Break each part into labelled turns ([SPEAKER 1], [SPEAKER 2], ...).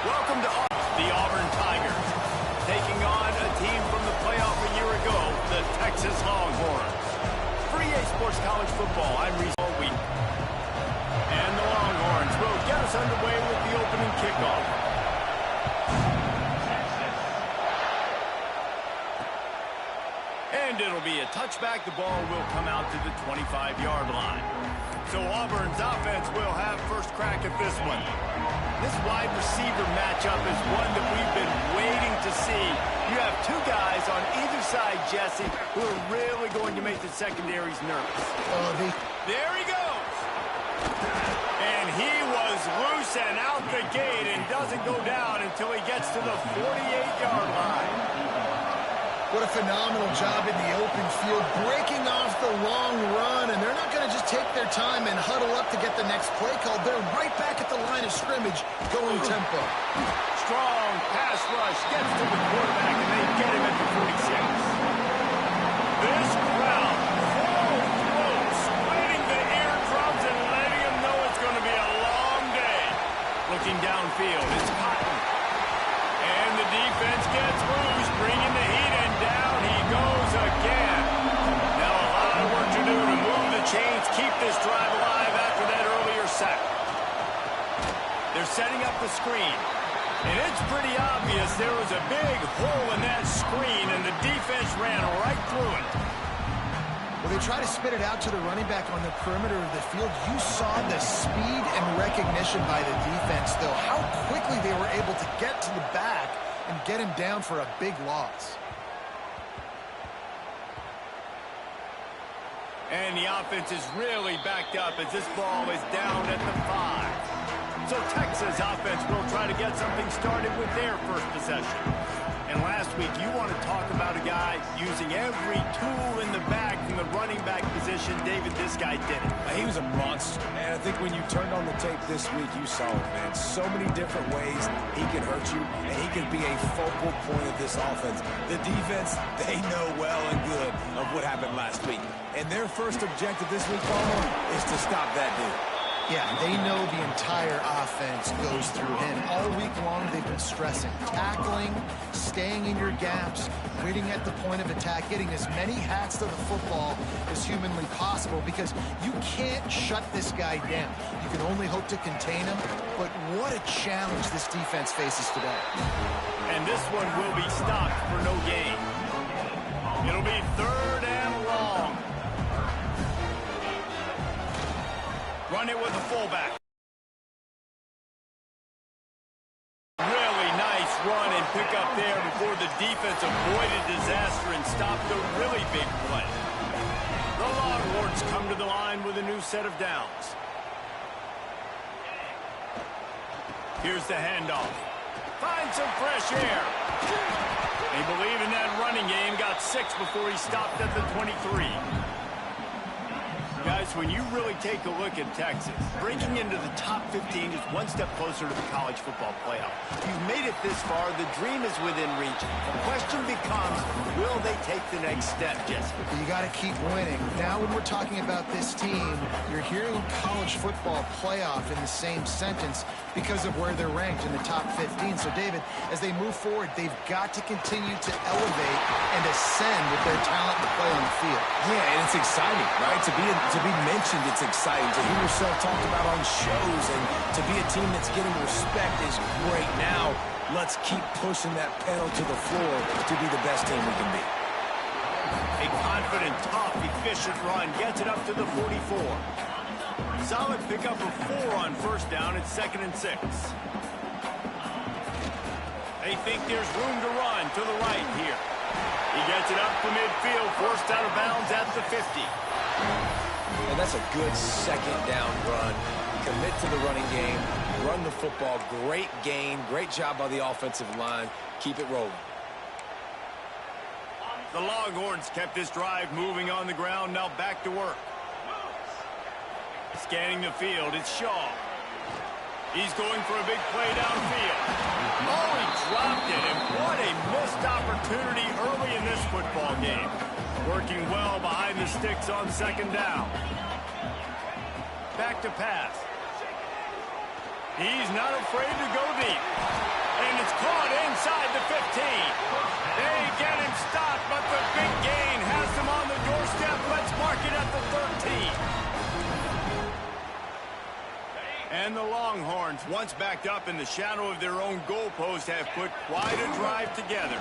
[SPEAKER 1] Welcome to the Auburn Tigers, taking on a team from the playoff a year ago, the Texas Longhorns. For EA Sports College Football, I'm Reese all week. And the Longhorns will get us underway with the opening kickoff. And it'll be a touchback. The ball will come out to the 25-yard line. So Auburn's offense will have first crack at this one. This wide receiver matchup is one that we've been waiting to see. You have two guys on either side, Jesse, who are really going to make the secondaries nervous. There he goes. And he was loose and out the gate and doesn't go down until he gets to the 48-yard line.
[SPEAKER 2] What a phenomenal job in the open field, breaking off the long run, and they're not going to just take their time and huddle up to get the next play called. They're right back at the line of scrimmage, going tempo.
[SPEAKER 1] Strong pass rush gets to the quarterback, and they get him at the 46. This crowd full throat, splitting the eardrums and letting him know it's going to be a long day. Looking downfield, it's Cotton. And the defense gets loose, bringing the heat, and down he goes again. Now a lot of work to do to move the chains, keep this drive alive after that earlier sack. They're setting up the screen. And it's pretty obvious there was a big hole in that screen, and the defense ran right through it.
[SPEAKER 2] Well, they try to spit it out to the running back on the perimeter of the field. You saw the speed and recognition by the defense, though, how quickly they were able to get to the back and get him down for a big loss.
[SPEAKER 1] And the offense is really backed up as this ball is down at the 5. So Texas offense will try to get something started with their first possession. And last week, you want to talk about a guy using every tool in the bag from the running back position. David, this guy did it.
[SPEAKER 3] He was a monster, man. I think when you turned on the tape this week, you saw it, man. So many different ways he can hurt you, and he can be a focal point of this offense. The defense, they know well and good of what happened last week. And their first objective this week, Palmer, is to stop that dude.
[SPEAKER 2] Yeah, they know the entire offense goes through him. All week long, they've been stressing, tackling, staying in your gaps, waiting at the point of attack, getting as many hats to the football as humanly possible, because you can't shut this guy down. You can only hope to contain him, but what a challenge this defense faces today.
[SPEAKER 1] And this one will be stopped for no gain. It'll be third and long. Run it with the fullback. Really nice run and pick up there before the defense avoided disaster and stopped a really big play. The Longhorns come to the line with a new set of downs. Here's the handoff. Find some fresh air. They believe in that running game. Got 6 before he stopped at the 23. Guys, when you really take a look at Texas, breaking into the top 15 is one step closer to the college football playoff. You've made it this far. The dream is within reach. The question becomes, will they take the next step, Jesse?
[SPEAKER 2] You got to keep winning. Now when we're talking about this team, you're hearing college football playoff in the same sentence because of where they're ranked in the top 15. So, David, as they move forward, they've got to continue to elevate and ascend with their talent to play on the field.
[SPEAKER 3] Yeah, and it's exciting, right? To be mentioned, it's exciting. To hear yourself talked about on shows and to be a team that's getting respect is great. Now, let's keep pushing that pedal to the floor to be the best team we can be.
[SPEAKER 1] A confident, tough, efficient run gets it up to the 44. Solid pickup of 4 on first down. It's 2nd and 6. They think there's room to run to the right here. He gets it up to midfield, forced out of bounds at the 50.
[SPEAKER 3] And that's a good second down run. Commit to the running game, run the football. Great gain, great job by the offensive line. Keep it rolling.
[SPEAKER 1] The Longhorns kept this drive moving on the ground. Now back to work. Scanning the field, it's Shaw. He's going for a big play downfield. Oh, he dropped it, and what a missed opportunity early in this football game. Working well behind the sticks on 2nd down. Back to pass. He's not afraid to go deep. And the Longhorns, once backed up in the shadow of their own goalpost, have put quite a drive together.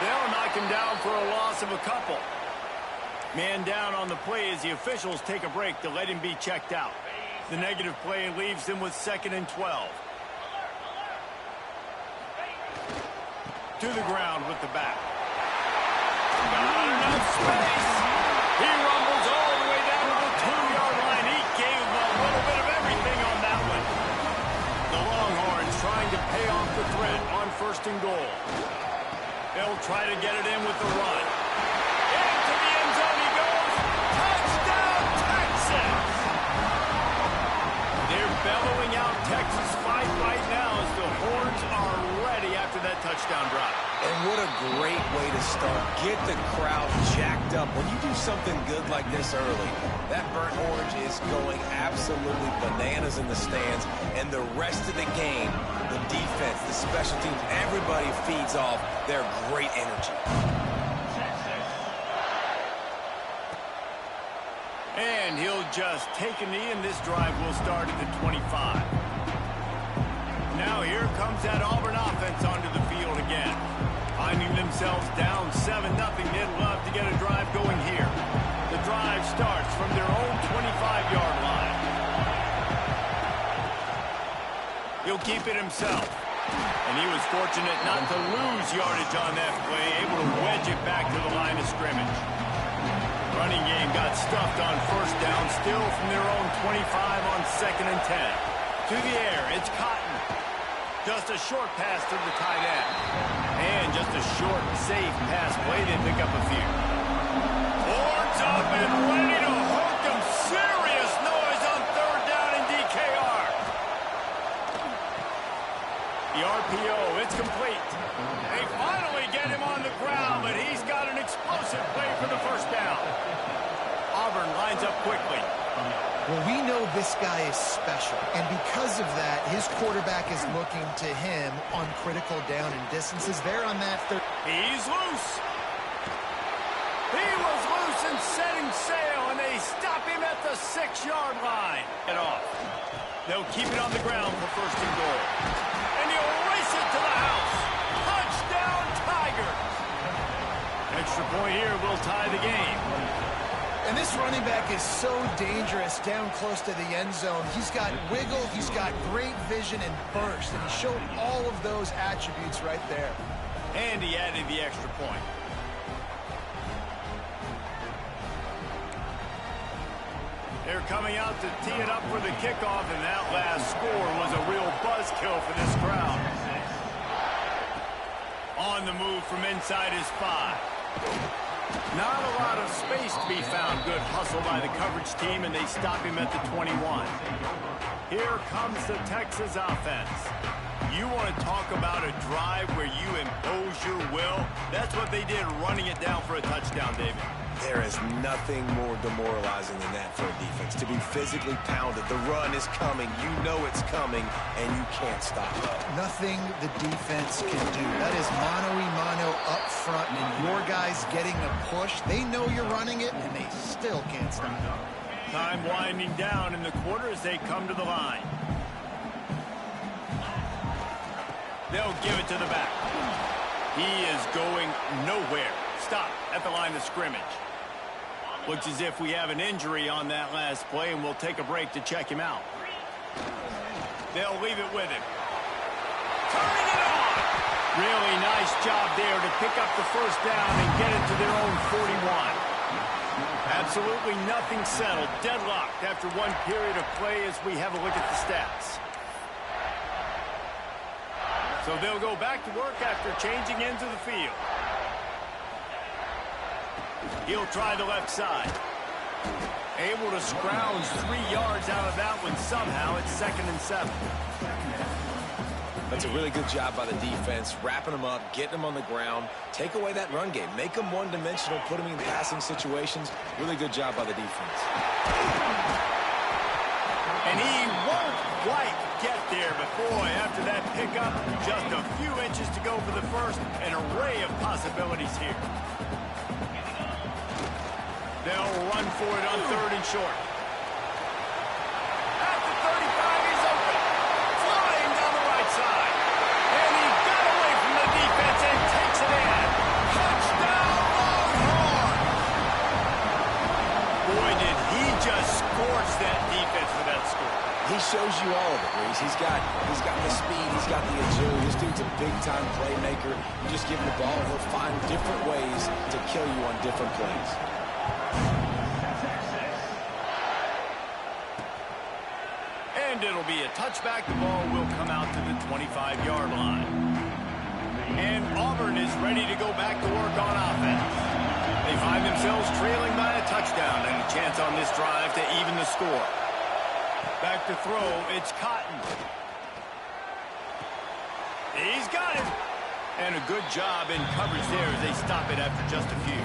[SPEAKER 1] They'll knock him down for a loss of a couple. Man down on the play as the officials take a break to let him be checked out. The negative play leaves them with 2nd and 12. To the ground with the back. Got enough space. He rumbles all the way down to the 2-yard line. He gave a little bit of everything on that one. The Longhorns trying to pay off the threat on 1st and goal. They'll try to get it in with the run. Into the end zone he goes. Touchdown, Texas! They're bellowing out Texas fight right now as the Horns are ready after that touchdown drive.
[SPEAKER 3] And what a great way to start. Get the crowd jacked up. When you do something good like this early, that burnt orange is going absolutely bananas in the stands. And the rest of the game, the defense, the special teams, everybody feeds off their great energy.
[SPEAKER 1] And he'll just take a knee, and this drive will start at the 25. Now here comes that Auburn offense onto the field again. Finding themselves down 7-0, they'd love to get a drive going here. The drive starts from their own 25-yard line. He'll keep it himself. And he was fortunate not to lose yardage on that play, able to wedge it back to the line of scrimmage. Running game got stuffed on 1st down, still from their own 25 on 2nd and 10. To the air, it's Cotton. Just a short pass to the tight end. And just a short, safe pass play. They pick up a few. Horns up and ready to hook them. Serious noise on 3rd down in DKR. The RPO, it's complete. They finally get him on the ground, but he's got an explosive play for the 1st down. Auburn lines up quickly.
[SPEAKER 2] Well, we know this guy is special, and because of that, his quarterback is looking to him on critical down and distances. They're on that third.
[SPEAKER 1] He's loose. He was loose and setting sail, and they stop him at the 6-yard line. Get off. They'll keep it on the ground for 1st and goal. And he'll race it to the house. Touchdown, Tigers. Extra point here will tie the game.
[SPEAKER 2] And this running back is so dangerous down close to the end zone. He's got wiggle, he's got great vision and burst, and he showed all of those attributes right there.
[SPEAKER 1] And he added the extra point. They're coming out to tee it up for the kickoff, and that last score was a real buzzkill for this crowd. On the move from inside his 5. Not a lot of space to be found. Good hustle by the coverage team, and they stop him at the 21. Here comes the Texas offense. You want to talk about a drive where you impose your will? That's what they did, running it down for a touchdown, David.
[SPEAKER 3] There is nothing more demoralizing than that for a defense. To be physically pounded. The run is coming. You know it's coming, and you can't stop it.
[SPEAKER 2] Nothing the defense can do. That is mano-a-mano up front, and your guys getting a push. They know you're running it, and they still can't stop it.
[SPEAKER 1] Time winding down in the quarter as they come to the line. They'll give it to the back. He is going nowhere. Stop at the line of scrimmage. Looks as if we have an injury on that last play, and we'll take a break to check him out. They'll leave it with him. Turning it on! Really nice job there to pick up the 1st down and get it to their own 41. Absolutely nothing settled. Deadlocked after one period of play as we have a look at the stats. So they'll go back to work after changing into the field. He'll try the left side. Able to scrounge 3 yards out of that one somehow. It's 2nd and 7.
[SPEAKER 3] That's a really good job by the defense, wrapping them up, getting them on the ground, take away that run game, make them one-dimensional, put them in passing situations. Really good job by the defense.
[SPEAKER 1] And he won't quite get there, but boy, after that pickup, just a few inches to go for the 1st, an array of possibilities here. They'll run for it on 3rd and short. At the 35,
[SPEAKER 3] he shows you all of it, Reese. He's got the speed, he's got the agility. This dude's a big-time playmaker. You just give him the ball, and he'll find different ways to kill you on different plays.
[SPEAKER 1] And it'll be a touchback. The ball will come out to the 25-yard line. And Auburn is ready to go back to work on offense. They find themselves trailing by a touchdown and a chance on this drive to even the score. Back to throw, it's Cotton. He's got it. And a good job in coverage there as they stop it after just a few.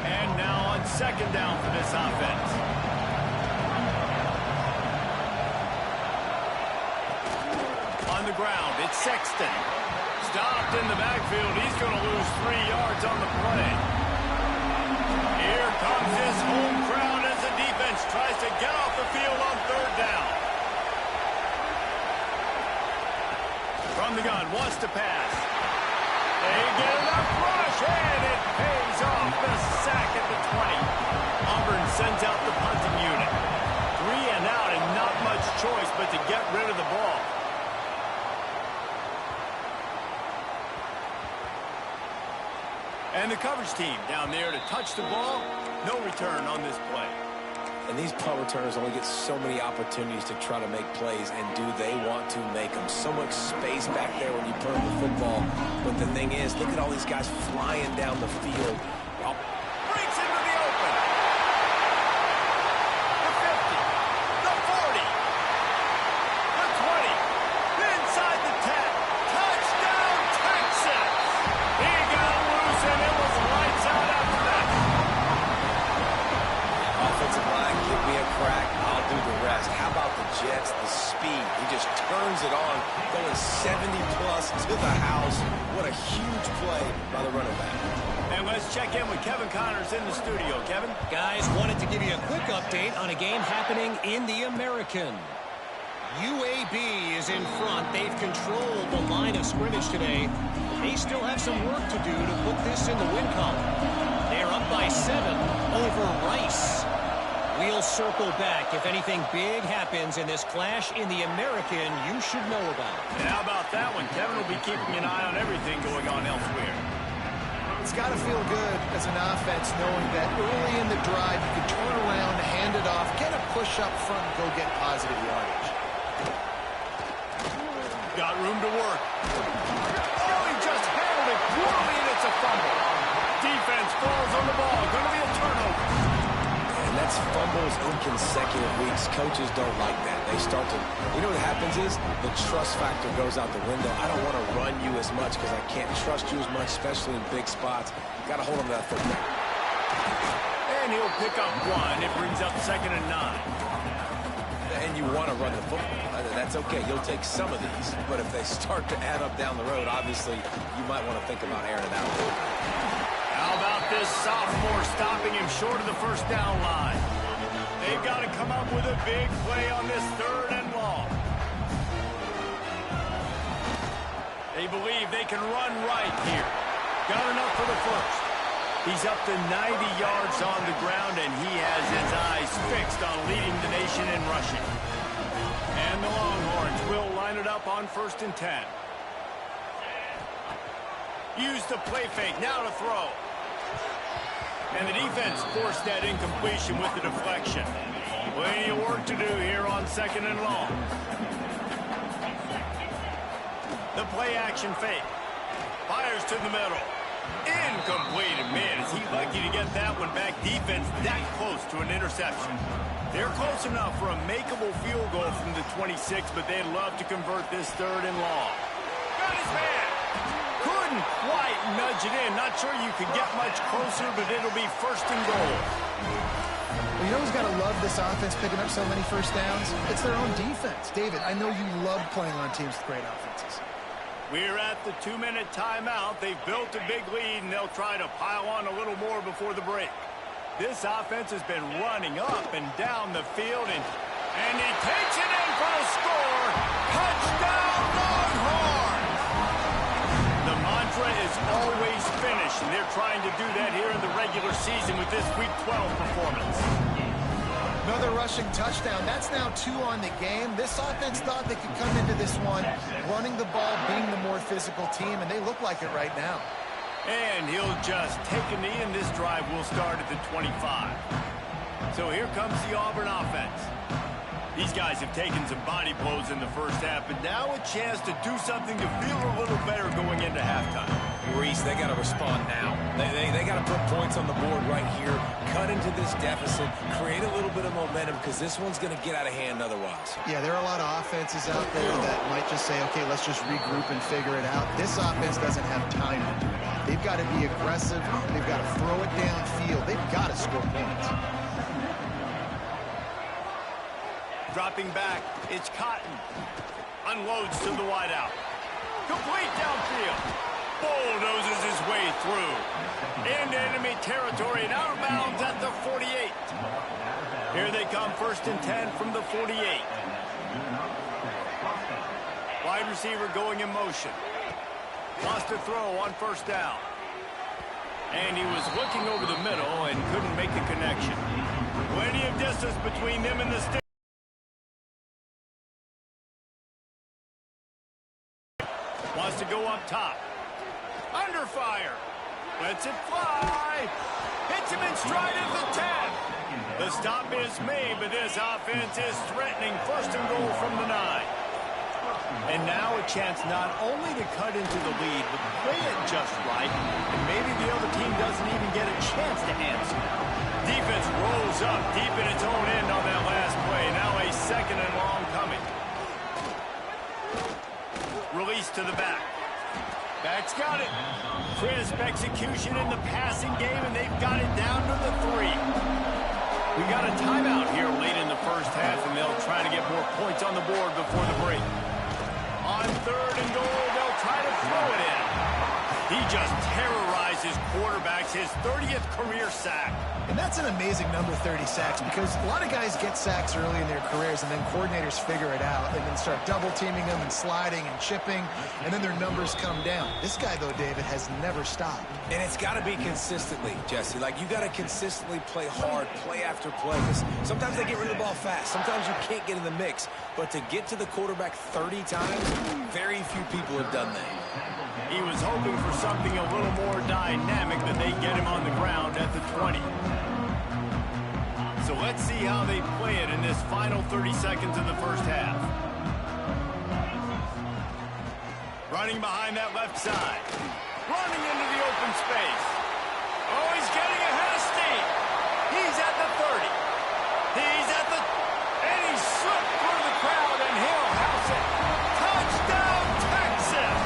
[SPEAKER 1] And now on second down for this offense. On the ground, it's Sexton. Stopped in the backfield. He's going to lose 3 yards on the play. Here comes this home crowd as the defense tries to get off the field on third down. From the gun, wants to pass. They get enough rush, and it pays off. The sack at the 20. Auburn sends out the punting unit. 3 and out, and not much choice but to get rid of the ball. And the coverage team down there to touch the ball. No return on this play.
[SPEAKER 3] And these punt returners only get so many opportunities to try to make plays, and do they want to make them? So much space back there when you put the football. But the thing is, look at all these guys flying down the field.
[SPEAKER 1] Breaks into the open. The 50. The 40. The 20. Inside the 10. Touchdown, Texas! He got loose, and it was lights out after that.
[SPEAKER 3] Offensive line, give me a crack, I'll do the rest. How about the Jets, the speed? He just turns it on, going 70-plus to the house. What a huge play by the running back.
[SPEAKER 1] And let's check in with Kevin Connors in the studio. Kevin?
[SPEAKER 4] Guys, wanted to give you a quick update on a game happening in the American. UAB is in front. They've controlled the line of scrimmage today. They still have some work to do to put this in the win column. They're up by 7 over Rice. We'll circle back. If anything big happens in this clash in the American, you should know about it.
[SPEAKER 1] And how about that one? Kevin will be keeping an eye on everything going on elsewhere.
[SPEAKER 2] It's got to feel good as an offense knowing that early in the drive you can turn around, hand it off, get a push up front, and go get positive yardage.
[SPEAKER 1] Got room to work. Oh, he just handled it poorly, and it's a fumble. Defense falls on the ball. Going to be a turnover.
[SPEAKER 3] And that's fumbles in consecutive weeks. Coaches don't like that. They start to, you know what happens is the trust factor goes out the window. I don't want to run you as much because I can't trust you as much, especially in big spots. Got to hold on to that football.
[SPEAKER 1] And he'll pick up 1. It brings up 2nd and 9.
[SPEAKER 3] And you want to run the football. That's okay. You'll take some of these. But if they start to add up down the road, obviously you might want to think about airing it out.
[SPEAKER 1] How about this sophomore stopping him short of the first down line? They've got to come up with a big play on this 3rd and long. They believe they can run right here. Got enough for the first. He's up to 90 yards on the ground, and he has his eyes fixed on leading the nation in rushing. And the Longhorns will line it up on 1st and 10. Use the play fake, now to throw. And the defense forced that incompletion with the deflection. Plenty of work to do here on 2nd and long. The play action fake. Fires to the middle. Incomplete. And man, is he lucky to get that one back. Defense that close to an interception. They're close enough for a makeable field goal from the 26, but they'd love to convert this 3rd and long. Got his man. Couldn't quite nudge it in. Not sure you could get much closer, but it'll be 1st and goal.
[SPEAKER 2] Well, you know who's got to love this offense picking up so many first downs? It's their own defense. David, I know you love playing on teams with great offenses.
[SPEAKER 1] We're at the 2-minute timeout. They've built a big lead, and they'll try to pile on a little more before the break. This offense has been running up and down the field, and he takes it in for the score. Touchdown, Longhorns! The mantra is always finish, and they're trying to do that here in the regular season with this Week 12 performance.
[SPEAKER 2] Another rushing touchdown. That's now 2 on the game. This offense thought they could come into this one running the ball, being the more physical team, and they look like it right now.
[SPEAKER 1] And he'll just take a knee, and this drive will start at the 25. So here comes the Auburn offense. These guys have taken some body blows in the first half, but now a chance to do something to feel a little better going into halftime.
[SPEAKER 3] Reese, they got to respond now. They got to put points on the board right here, cut into this deficit, create a little bit of momentum, because this one's going to get out of hand otherwise.
[SPEAKER 2] Yeah, there are a lot of offenses out there that might just say, okay, let's just regroup and figure it out. This offense doesn't have time to do that. They've got to be aggressive. They've got to throw it downfield. They've got to score points.
[SPEAKER 1] Dropping back, it's Cotton. Unloads to the wideout. Complete downfield. Bulldozes his way through. Into enemy territory and out of bounds at the 48. Here they come, 1st and 10 from the 48. Wide receiver going in motion. Wants to throw on 1st down. And he was looking over the middle and couldn't make the connection. Plenty of distance between them and the stick. Wants to go up top. Under fire. Lets it fly. Hits him in stride at the 10. The stop is made, but this offense is threatening 1st and goal from the 9. And now a chance not only to cut into the lead, but play it just right. And maybe the other team doesn't even get a chance to answer. Defense rolls up deep in its own end on that last play. Now a 2nd and long coming. Release to the back. Back's got it. Crisp execution in the passing game, and they've got it down to the 3. We got a timeout here late in the first half, and they'll try to get more points on the board before the break. On 3rd and goal, they'll try to throw it in. He just terrorizes quarterbacks, his 30th career sack.
[SPEAKER 2] And that's an amazing number, 30 sacks, because a lot of guys get sacks early in their careers, and then coordinators figure it out and then start double-teaming them and sliding and chipping, and then their numbers come down. This guy, though, David, has never stopped.
[SPEAKER 3] And it's got to be consistently, Jesse. Like, you got to consistently play hard, play after play. Sometimes they get rid of the ball fast. Sometimes you can't get in the mix. But to get to the quarterback 30 times, very few people have done that.
[SPEAKER 1] He was hoping for something a little more dynamic, that they get him on the ground at the 20. So let's see how they play it in this final 30 seconds of the first half. Running behind that left side. Running into the open space. Oh, he's getting ahead of steam. He's at the 30. He's at the... And he slipped through the crowd, and he'll house it. Touchdown, Texas!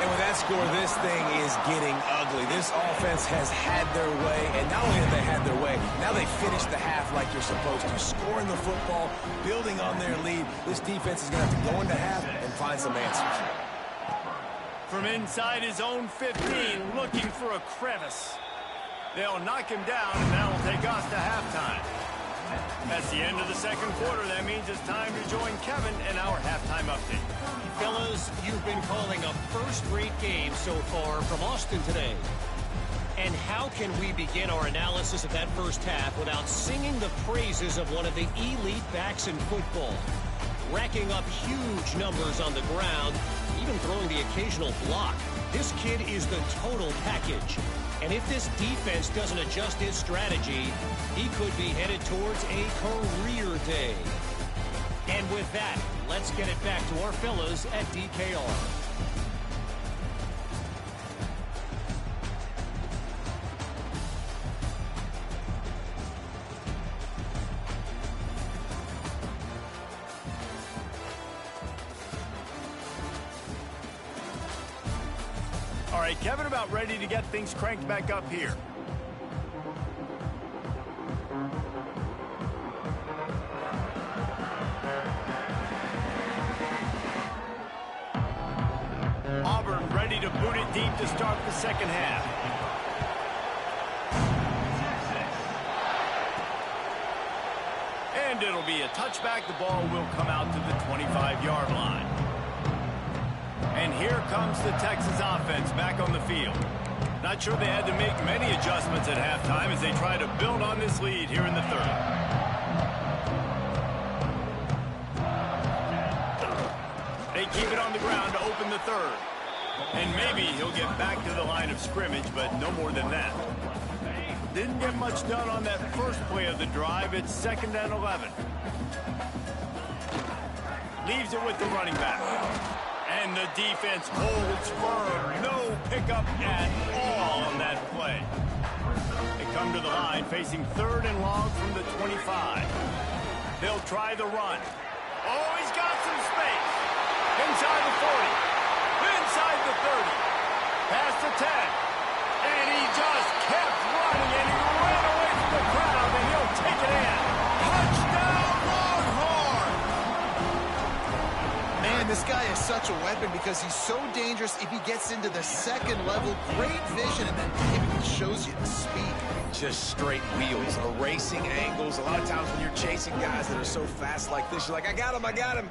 [SPEAKER 3] And with that score, this thing is getting ugly. This offense has had their way, and not only have they had their way, now they finish the half like you're supposed to, scoring the football, building on their lead. This defense is going to have to go into half and find some answers.
[SPEAKER 1] From inside his own 15, looking for a crevice. They'll knock him down, and that'll take us to halftime. That's the end of the 2nd quarter. That means it's time to join Kevin in our halftime update.
[SPEAKER 4] Fellas, you've been calling a first-rate game so far from Austin today. And how can we begin our analysis of that first half without singing the praises of one of the elite backs in football? Racking up huge numbers on the ground, even throwing the occasional block. This kid is the total package. And if this defense doesn't adjust its strategy, he could be headed towards a career day. And with that, let's get it back to our fellas at DKR.
[SPEAKER 1] All right, Kevin, about ready to get things cranked back up here. Auburn ready to boot it deep to start the second half. And it'll be a touchback. The ball will come out to the 25-yard line. And here comes the Texas offense back on the field. Not sure they had to make many adjustments at halftime as they try to build on this lead here in the third. They keep it on the ground to open the third. And maybe he'll get back to the line of scrimmage, but no more than that. Didn't get much done on that first play of the drive. It's 2nd and 11. Leaves it with the running back. And the defense holds firm. No pickup at all on that play. They come to the line facing 3rd and long from the 25. They'll try the run. Oh, he's got some space. Inside the 40. Inside the 30. Past the 10. And he just kept running, and he ran away from the crowd, and he'll take it in. Touchdown, Longhorn!
[SPEAKER 2] Man, this guy is such a weapon because he's so dangerous if he gets into the second level. Great vision, and then it shows you the speed.
[SPEAKER 3] Just straight wheels, erasing angles. A lot of times when you're chasing guys that are so fast like this, you're like, I got him, I got him.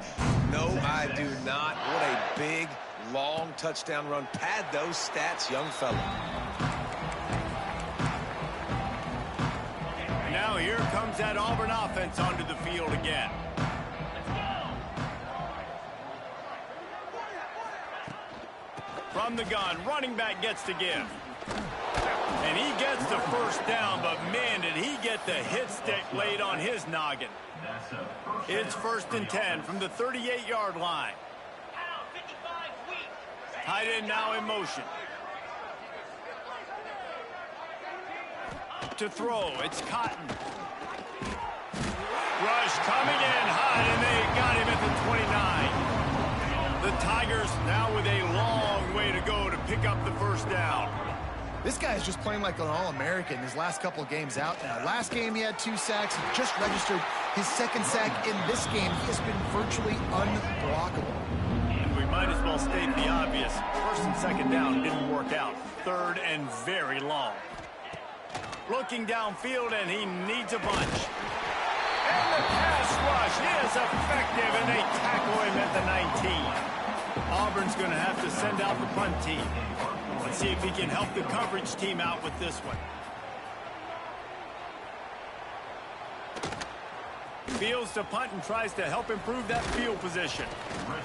[SPEAKER 3] No, I do not. What a big, long touchdown run. Pad those stats, young fella.
[SPEAKER 1] Now here comes that Auburn offense onto the field again. From the gun, running back gets to give. And he gets the first down, but man, did he get the hit stick laid on his noggin. It's 1st and 10 from the 38-yard line. Tight end now in motion. To throw, it's Cotton. Rush coming in hot, and they got him at the 29. The Tigers now with a long way to go to pick up the first down.
[SPEAKER 2] This guy is just playing like an All-American his last couple of games out now. Last game he had 2 sacks. He just registered his 2nd sack in this game. He has been virtually unblockable.
[SPEAKER 1] And we might as well state the obvious. 1st and 2nd down didn't work out. 3rd and very long. Looking downfield, and he needs a bunch. And the pass rush is effective, and they tackle him at the 19. Auburn's going to have to send out the punt team. Let's see if he can help the coverage team out with this one. Fields to punt and tries to help improve that field position.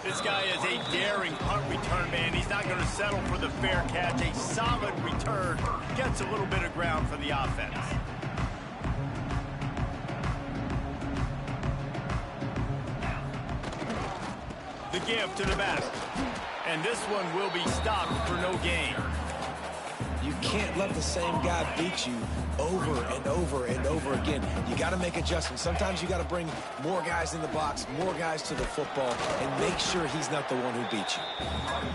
[SPEAKER 1] This guy is a daring punt return man. He's not going to settle for the fair catch. A solid return gets a little bit of ground for the offense. The give to the back. And this one will be stopped for no gain.
[SPEAKER 3] You can't let the same guy beat you over and over and over again. You got to make adjustments. Sometimes you got to bring more guys in the box, more guys to the football, and make sure he's not the one who beat you.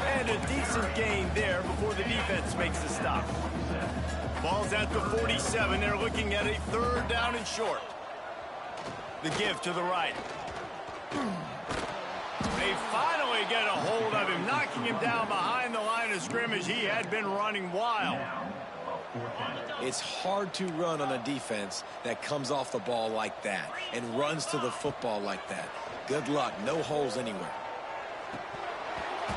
[SPEAKER 1] And a decent gain there before the defense makes the stop. Ball's at the 47. They're looking at a 3rd down and short. The give to the right. They finally get a hold of him, knocking him down behind the line of scrimmage. He had been running wild.
[SPEAKER 3] It's hard to run on a defense that comes off the ball like that and runs to the football like that. Good luck. No holes anywhere.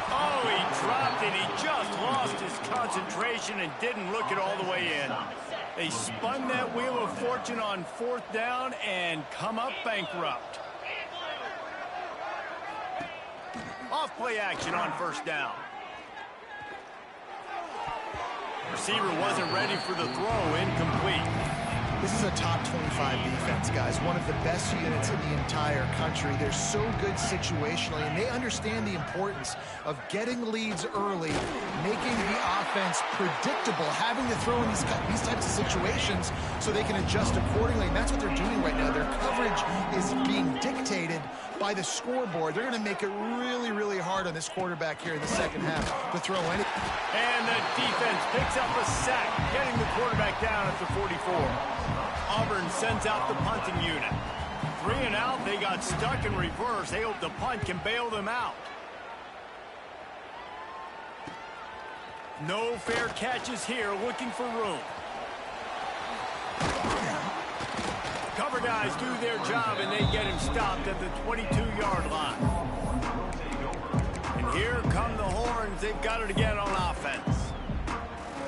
[SPEAKER 1] Oh, he dropped it. He just lost his concentration and didn't look it all the way in. They spun that wheel of fortune on 4th down and come up bankrupt. Off play action on 1st down. Receiver wasn't ready for the throw, incomplete.
[SPEAKER 2] This is a top 25 defense, guys. One of the best units in the entire country. They're so good situationally, and they understand the importance of getting leads early, making the offense predictable, having to throw in these types of situations so they can adjust accordingly. And that's what they're doing right now. Their coverage is being dictated by the scoreboard. They're going to make it really, really hard on this quarterback here in the 2nd half to throw any.
[SPEAKER 1] And the defense picks up a sack, getting the quarterback down at the 44. Auburn sends out the punting unit. 3 and out, they got stuck in reverse. They hope the punt can bail them out. No fair catches here, looking for room. Cover guys do their job, and they get him stopped at the 22-yard line. And here come the Horns. They've got it again on offense.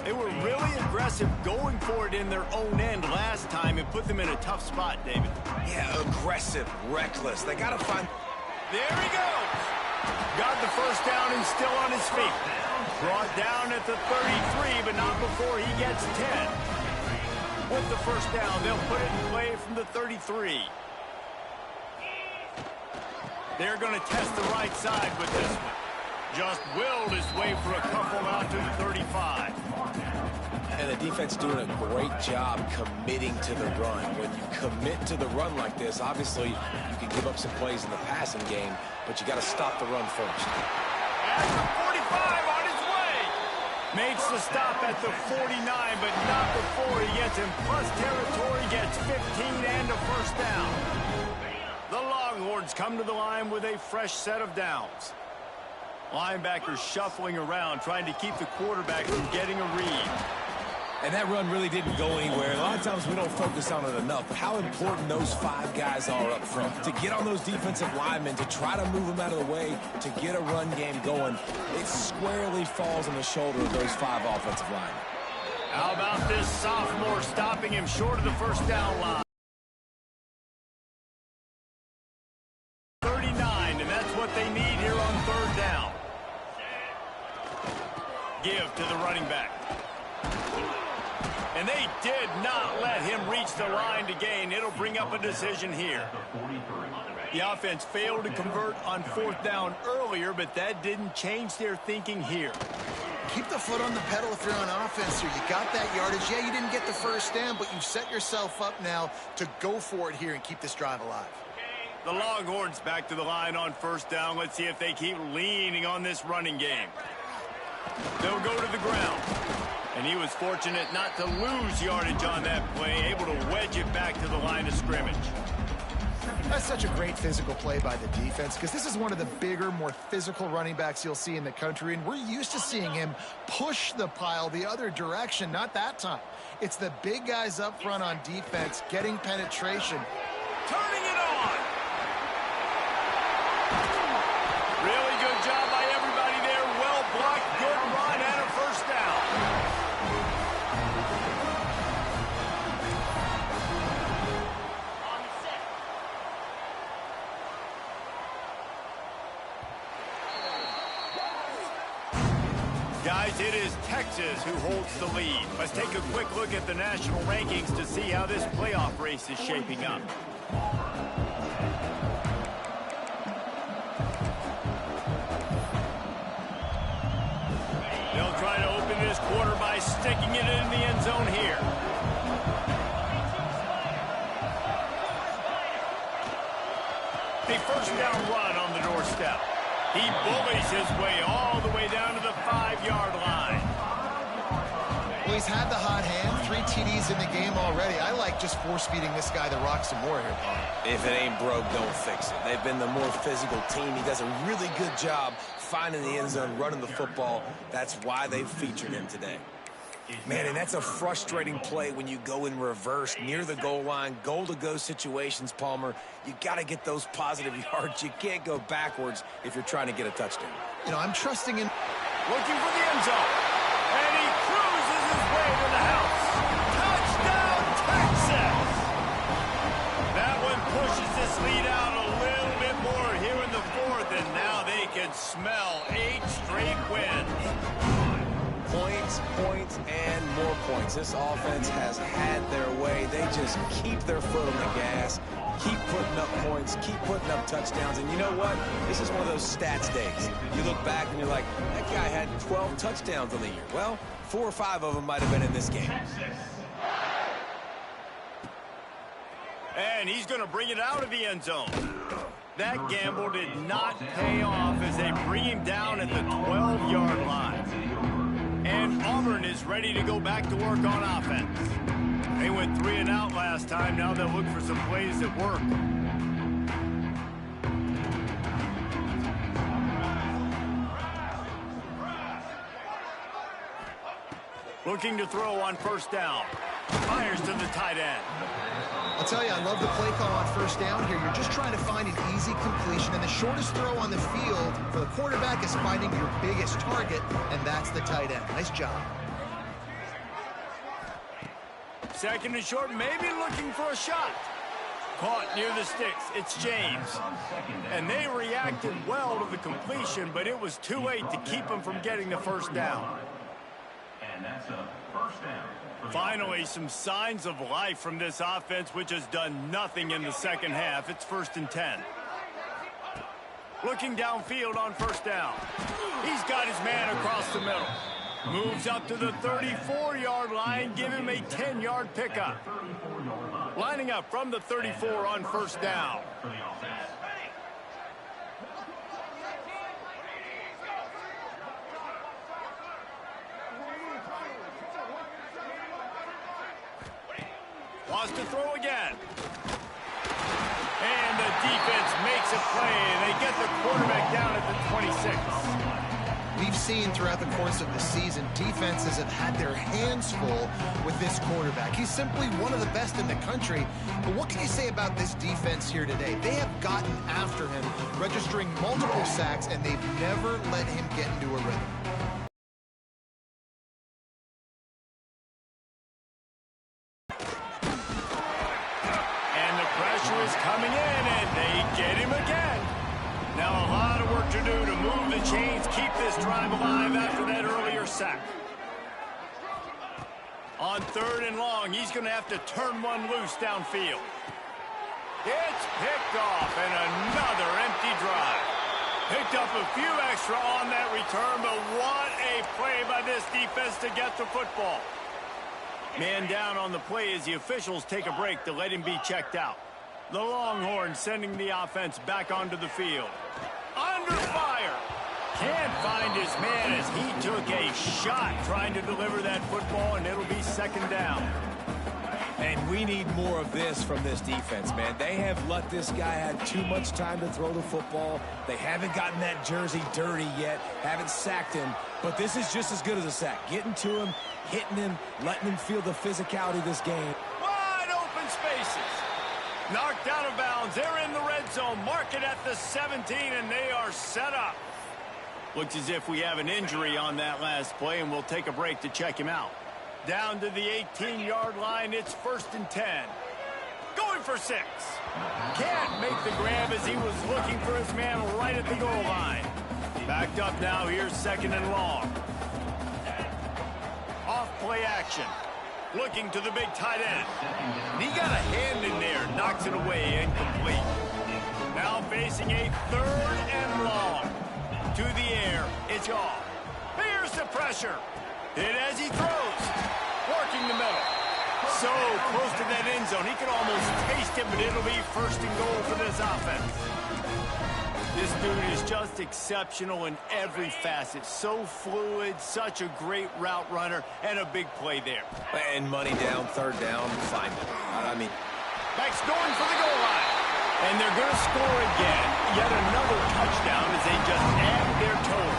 [SPEAKER 1] They were really aggressive going for it in their own end last time and put them in a tough spot, David.
[SPEAKER 3] Yeah, aggressive, reckless. They got to find...
[SPEAKER 1] There he goes. Got the first down and still on his feet. Brought down at the 33, but not before he gets 10. With the first down, they'll put it in play from the 33. They're going to test the right side with this one. Just willed his way for a couple out to the 35.
[SPEAKER 3] And the defense doing a great job committing to the run. When you commit to the run like this, obviously you can give up some plays in the passing game, but you got to stop the run first.
[SPEAKER 1] At the 45 on his way. Makes the stop at the 49, but not before he gets in plus territory, gets 15 and a first down. The Longhorns come to the line with a fresh set of downs. Linebackers shuffling around, trying to keep the quarterback from getting a read.
[SPEAKER 3] And that run really didn't go anywhere. A lot of times we don't focus on it enough, but how important those 5 guys are up front. To get on those defensive linemen, to try to move them out of the way, to get a run game going, it squarely falls on the shoulder of those 5 offensive linemen.
[SPEAKER 1] How about this sophomore stopping him short of the first down line? 39, and that's what they need here on third down. Give to the running back. And they did not let him reach the line to gain. It'll bring up a decision here. The offense failed to convert on fourth down earlier, but that didn't change their thinking here.
[SPEAKER 2] Keep the foot on the pedal if you're on offense here. You got that yardage. Yeah, you didn't get the first down, but you've set yourself up now to go for it here and keep this drive alive.
[SPEAKER 1] The Longhorns back to the line on first down. Let's see if they keep leaning on this running game. They'll go to the ground. And he was fortunate not to lose yardage on that play, able to wedge it back to the line of scrimmage.
[SPEAKER 2] That's such a great physical play by the defense because this is one of the bigger, more physical running backs you'll see in the country, and we're used to seeing him push the pile the other direction. Not that time. It's the big guys up front on defense getting penetration.
[SPEAKER 1] Turning it on! Really good job by everybody there. Well blocked, good run, and a first down. Guys, it is Texas who holds the lead. Let's take a quick look at the national rankings to see how this playoff race is shaping up. They'll try to open this quarter by sticking it in the end zone here. A first down run on the doorstep. He bullies his way all the way down to the 5-yard line.
[SPEAKER 2] Well, he's had the hot hand, 3 TDs in the game already. I like just force-feeding this guy the rock some more here, Paul.
[SPEAKER 3] If it ain't broke, don't fix it. They've been the more physical team. He does a really good job finding the end zone, running the football. That's why they've featured him today. Man, and that's a frustrating play when you go in reverse near the goal line, goal-to-go situations, Palmer. You got to get those positive yards. You can't go backwards if you're trying to get a touchdown.
[SPEAKER 2] You know, I'm trusting in...
[SPEAKER 1] Looking for the end zone. And he cruises his way to the house. Touchdown, Texas! That one pushes this lead out a little bit more here in the fourth, and now they can smell 8 straight wins.
[SPEAKER 3] Points, points, and more points. This offense has had their way. They just keep their foot on the gas, keep putting up points, keep putting up touchdowns. And you know what? This is one of those stats days. You look back and you're like, that guy had 12 touchdowns on the year. Well, 4 or 5 of them might have been in this game.
[SPEAKER 1] And he's going to bring it out of the end zone. That gamble did not pay off as they bring him down at the 12-yard line. And Auburn is ready to go back to work on offense. They went 3 and out last time. Now they'll look for some plays that work. Looking to throw on first down. Fires to the tight end.
[SPEAKER 2] I'll tell you, I love the play call on first down here. You're just trying to find an easy completion, and the shortest throw on the field for the quarterback is finding your biggest target, and that's the tight end. Nice job.
[SPEAKER 1] Second and short, maybe looking for a shot. Caught near the sticks. It's James. And they reacted well to the completion, but it was too late to keep them from getting the first down.
[SPEAKER 5] And that's a first down.
[SPEAKER 1] Finally, some signs of life from this offense, which has done nothing in the second half. It's 1st and 10. Looking downfield on first down. He's got his man across the middle. Moves up to the 34-yard line. Give him a 10-yard pickup. Lining up from the 34 on first down. Wants to throw again. And the defense makes a play, and they get the quarterback down at the 26.
[SPEAKER 2] We've seen throughout the course of the season, defenses have had their hands full with this quarterback. He's simply one of the best in the country. But what can you say about this defense here today? They have gotten after him, registering multiple sacks, and they've never let him get into a rhythm.
[SPEAKER 1] And the pressure is coming in, and they get him again. Now a lot of work to do to move the chains, keep this drive alive after that earlier sack. On 3rd and long, he's going to have to turn one loose downfield. It's picked off, and another empty drive. Picked up a few extra on that return, but what a play by this defense to get the football. Man down on the play as the officials take a break to let him be checked out. The Longhorns sending the offense back onto the field. Under fire. Can't find his man as he took a shot trying to deliver that football, and it'll be 2nd down.
[SPEAKER 3] And we need more of this from this defense, man. They have let this guy have too much time to throw the football. They haven't gotten that jersey dirty yet, haven't sacked him. But this is just as good as a sack. Getting to him, hitting him, letting him feel the physicality of this game.
[SPEAKER 1] Wide open spaces. Knocked out of bounds. They're in the red zone. Mark it at the 17, and they are set up. Looks as if we have an injury on that last play, and we'll take a break to check him out. Down to the 18-yard line. It's 1st and 10. Going for 6. Can't make the grab as he was looking for his man right at the goal line. Backed up now. Here's 2nd and long. Off play action. Looking to the big tight end. He got a hand in there. Knocks it away. Incomplete. Now facing a 3rd and long. To the air. It's off. Here's the pressure. Hit as he throws. Working the middle. So close to that end zone. He could almost taste it, but it'll be 1st and goal for this offense. This dude is just exceptional in every facet. So fluid, such a great route runner, and a big play there.
[SPEAKER 3] And money down, 3rd down, fine. I mean,
[SPEAKER 1] Back's going for the goal line. And they're going to score again. Yet another touchdown as they just add their total.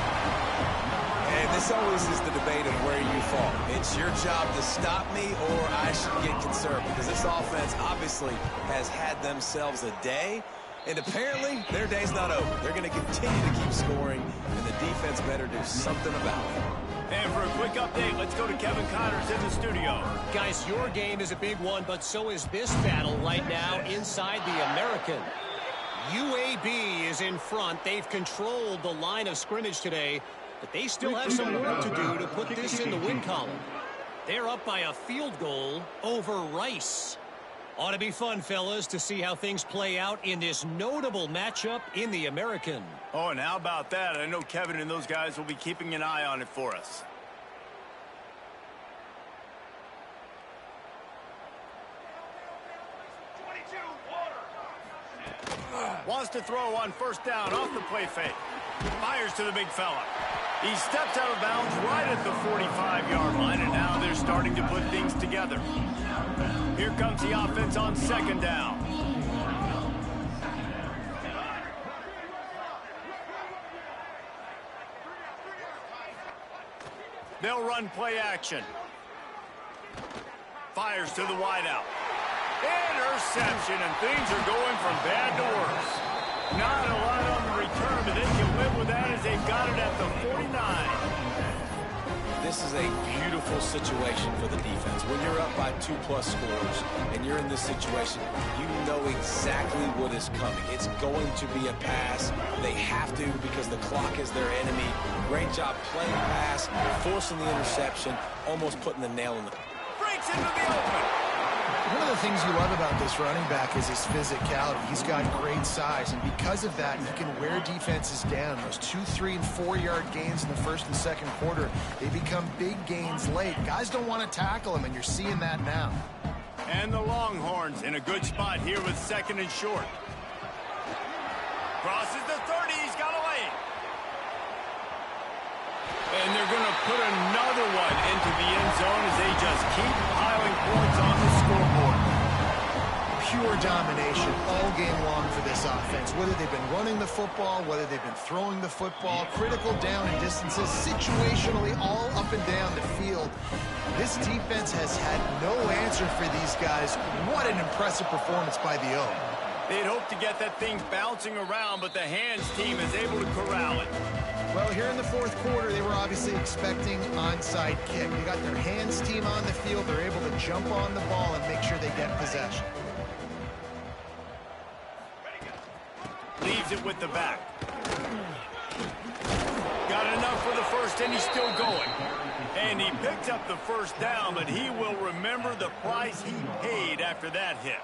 [SPEAKER 3] and this always is the debate of where you fall. It's your job to stop me or I should get concerned, because this offense obviously has had themselves a day. And apparently, their day's not over. They're going to continue to keep scoring, and the defense better do something about it.
[SPEAKER 1] And for a quick update, let's go to Kevin Connors in the studio.
[SPEAKER 4] Guys, your game is a big one, but so is this battle right now inside the American. UAB is in front. They've controlled the line of scrimmage today, but they still have some work to do to put this in the win column. They're up by a field goal over Rice. Ought to be fun, fellas, to see how things play out in this notable matchup in the American.
[SPEAKER 1] Oh, and how about that? I know Kevin and those guys will be keeping an eye on it for us. Wants to throw on first down off the play fake. Fires to the big fella. He steps out of bounds right at the 45-yard line, and now they're starting to put things together. Here comes the offense on second down. They'll run play action. Fires to the wideout. Interception, and things are going from bad to worse. Not a lot on the return, but they can live with that as they've got it at the 49.
[SPEAKER 3] this is a beautiful situation for the defense. When you're up by 2+ scores and you're in this situation, you know exactly what is coming. It's going to be a pass. They have to because the clock is their enemy. Great job playing pass, forcing the interception, almost putting the nail in the...
[SPEAKER 1] Breaks into the open.
[SPEAKER 2] One of the things you love about this running back is his physicality. He's got great size, and because of that, he can wear defenses down. Those 2-, 3-, and 4-yard gains in the first and second quarter, they become big gains late. Guys don't want to tackle him, and you're seeing that now.
[SPEAKER 1] And the Longhorns in a good spot here with 2nd and short. Crosses the 30. He's got a lane. And they're going to put another one into the end zone as they just keep piling points on the scoreboard.
[SPEAKER 2] Pure domination all game long for this offense. Whether they've been running the football, whether they've been throwing the football, critical down and distances, situationally all up and down the field. This defense has had no answer for these guys. What an impressive performance by the O.
[SPEAKER 1] They'd hoped to get that thing bouncing around, but the hands team is able to corral it.
[SPEAKER 2] Well, here in the fourth quarter, they were obviously expecting onside kick. They got their hands team on the field. They're able to jump on the ball and make sure they get possession.
[SPEAKER 1] Leaves it with the back. Got enough for the first, and he's still going. And he picked up the first down, but he will remember the price he paid after that hit.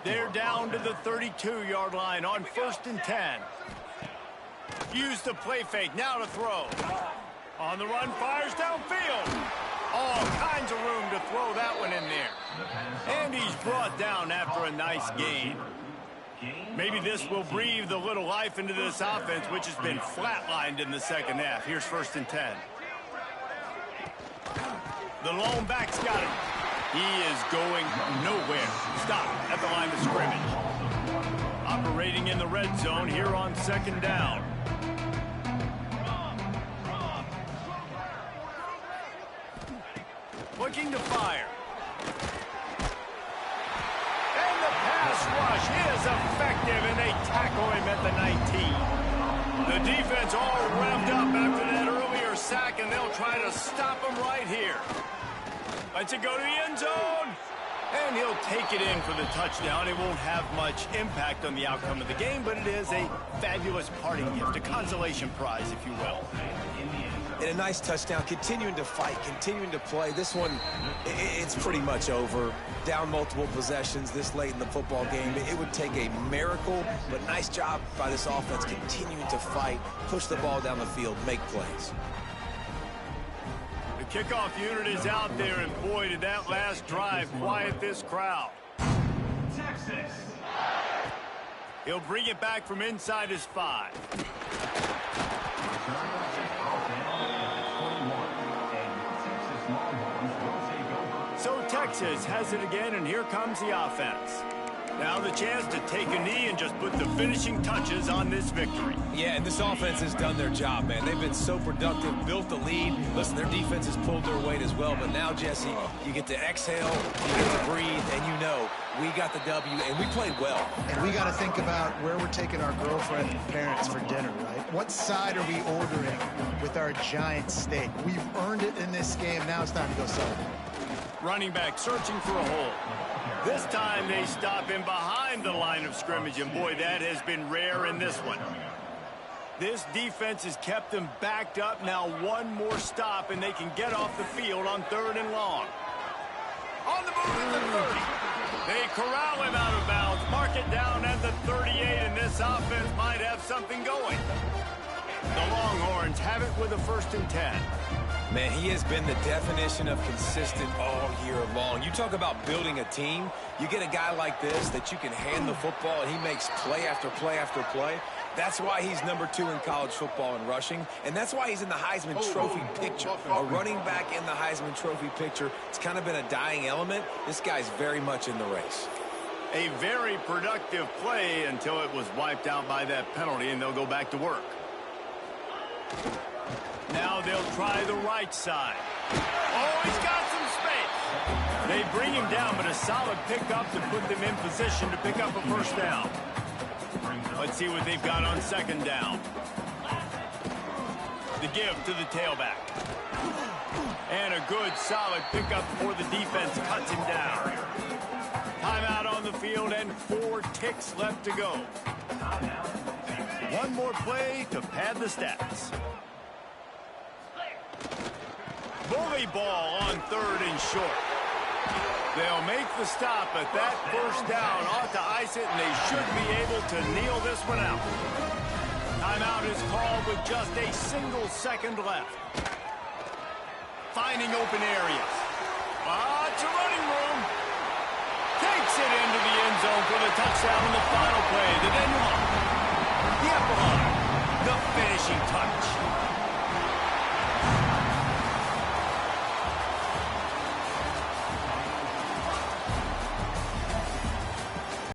[SPEAKER 1] They're down to the 32-yard line on 1st and 10. Use the play fake, now to throw. On the run, fires downfield. All kinds of room to throw that one in there. And he's brought down after a nice gain. Maybe this will breathe a little life into this offense, which has been flatlined in the second half. Here's 1st and 10. The lone back's got it. He is going nowhere. Stop at the line of scrimmage. Operating in the red zone here on 2nd down. Looking to fire. And the pass rush is effective, and they tackle him at the 19. The defense all revved up after that earlier sack, and they'll try to stop him right here. Lets it go to the end zone. And he'll take it in for the touchdown. It won't have much impact on the outcome of the game, but it is a fabulous parting gift, a consolation prize, if you will.
[SPEAKER 3] And a nice touchdown, continuing to fight, continuing to play. This one, it's pretty much over. Down multiple possessions this late in the football game. It would take a miracle, but nice job by this offense continuing to fight, push the ball down the field, make plays.
[SPEAKER 1] The kickoff unit is out there, and boy, did that last drive quiet this crowd.
[SPEAKER 5] Texas.
[SPEAKER 1] He'll bring it back from inside his 5. So Texas has it again, and here comes the offense. Now the chance to take a knee and just put the finishing touches on this victory.
[SPEAKER 3] Yeah, and this offense has done their job, man. They've been so productive, built the lead. Listen, their defense has pulled their weight as well. But now, Jesse, you get to exhale, you get to breathe, and you know we got the W, and we played well.
[SPEAKER 2] And we got to think about where we're taking our girlfriend and parents for dinner, right? What side are we ordering with our giant steak? We've earned it in this game. Now it's time to go celebrate.
[SPEAKER 1] Running back searching for a hole. This time they stop him behind the line of scrimmage, and boy, that has been rare in this one. This defense has kept them backed up. Now one more stop, and they can get off the field on 3rd and long. On the move at the 30. They corral him out of bounds, mark it down at the 38, and this offense might have something going. The Longhorns have it with a 1st and 10.
[SPEAKER 3] Man, he has been the definition of consistent all year long. You talk about building a team. You get a guy like this that you can hand the football, and he makes play after play after play. That's why he's number 2 in college football in rushing, and that's why he's in the Heisman Trophy picture. A running back in the Heisman Trophy picture. It's kind of been a dying element. This guy's very much in the race.
[SPEAKER 1] A very productive play until it was wiped out by that penalty, and they'll go back to work. Now they'll try the right side. Oh, he's got some space. They bring him down, but a solid pickup to put them in position to pick up a 1st down. Let's see what they've got on 2nd down. The give to the tailback. And a good, solid pickup before the defense cuts him down. Timeout on the field and 4 ticks left to go. One more play to pad the stats. Bully ball on 3rd and short. They'll make the stop, but that first down ought to ice it, and they should be able to kneel this one out. Timeout is called with just a single second left. Finding open areas. It's a running room. Takes it into the end zone for the touchdown in the final play. The denouement. The epilogue. The finishing touch.